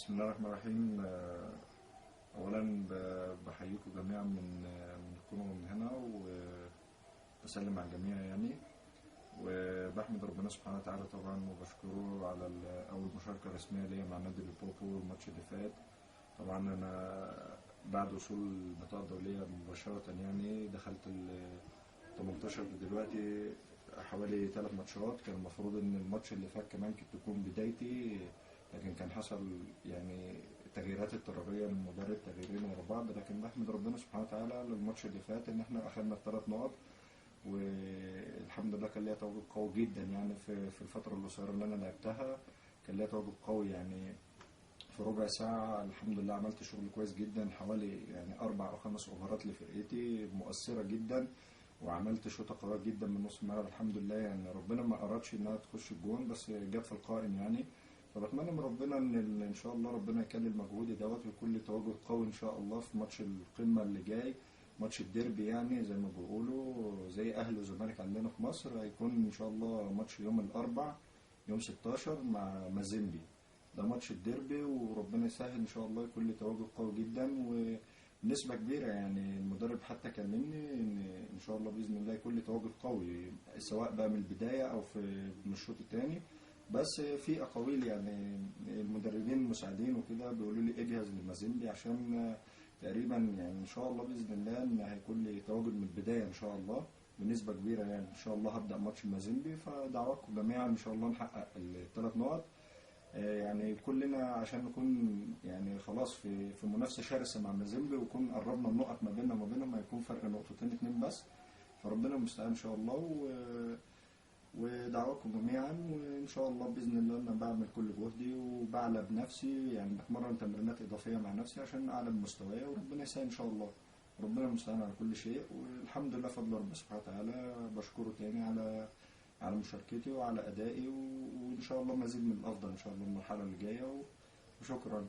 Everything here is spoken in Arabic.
بسم الله الرحمن الرحيم. أولا بحييكم جميعا من كونوا من هنا، وبسلم على الجميع يعني، وبحمد ربنا سبحانه وتعالى طبعا، وبشكره على أول مشاركة رسمية ليا مع نادي ليفربول الماتش اللي فات. طبعا أنا بعد وصول البطاقة الدولية مباشرة يعني دخلت ال 18 دلوقتي حوالي 3 ماتشات. كان المفروض ان الماتش اللي فات كمان كانت تكون بدايتي، لكن كان حصل يعني تغييرات اضطرارية من المدرب، تغييرين ورا بعض. لكن بحمد ربنا سبحانه وتعالى للماتش اللي فات ان احنا اخذنا ال3 نقط، والحمد لله كان ليا تواجد قوي جدا يعني في الفترة القصيرة اللي انا لعبتها. كان ليا تواجد قوي يعني في ربع ساعة. الحمد لله عملت شغل كويس جدا، حوالي يعني 4 أو 5 اوفرات لفرقتي مؤثرة جدا، وعملت شوطة قوية جدا من نص الملعب. الحمد لله يعني ربنا ما أرادش إنها تخش الجون، بس جت في القائم يعني. فبتمنى من ربنا إن شاء الله ربنا يكلل مجهودي دوت، ويكون لي تواجد قوي إن شاء الله في ماتش القمة اللي جاي، ماتش الديربي يعني زي ما بيقولوا، زي أهلي وزمالك عندنا في مصر. هيكون إن شاء الله ماتش يوم الأربع، يوم 16 مع مازيمبي. ده ماتش الديربي، وربنا يسهل إن شاء الله يكون لي تواجد قوي جدا ونسبة كبيرة. يعني المدرب حتى كلمني إن شاء الله بإذن الله يكون لي تواجد قوي، سواء بقى من البداية أو من الشوط الثاني. بس في أقاويل يعني المدربين المساعدين وكده بيقولوا لي اجهز لمازيمبي، عشان تقريبا يعني إن شاء الله بإذن الله إن هيكون لي تواجد من البداية إن شاء الله بنسبة كبيرة. يعني إن شاء الله هبدأ ماتش مازيمبي، فدعواتكم جميعا إن شاء الله نحقق ال3 نقط. يعني كلنا عشان نكون يعني خلاص في منافسة شرسة مع مازيمبي، ويكون قربنا النقط ما بيننا وما بينهم، هيكون فرق نقطتين 2 بس. فربنا المستعان ان شاء الله، ودعواكم جميعا. وان شاء الله باذن الله انا بعمل كل جهدي وبعلى بنفسي، يعني بتمرن تمرينات اضافيه مع نفسي عشان اعلى بمستواي، وربنا يسهل ان شاء الله. ربنا المستعان على كل شيء، والحمد لله فضل ربنا سبحانه وتعالى. بشكره تاني على مشاركتي وعلى أدائي، وإن شاء الله مزيد من الأفضل إن شاء الله المرحلة اللي جاية. وشكرا.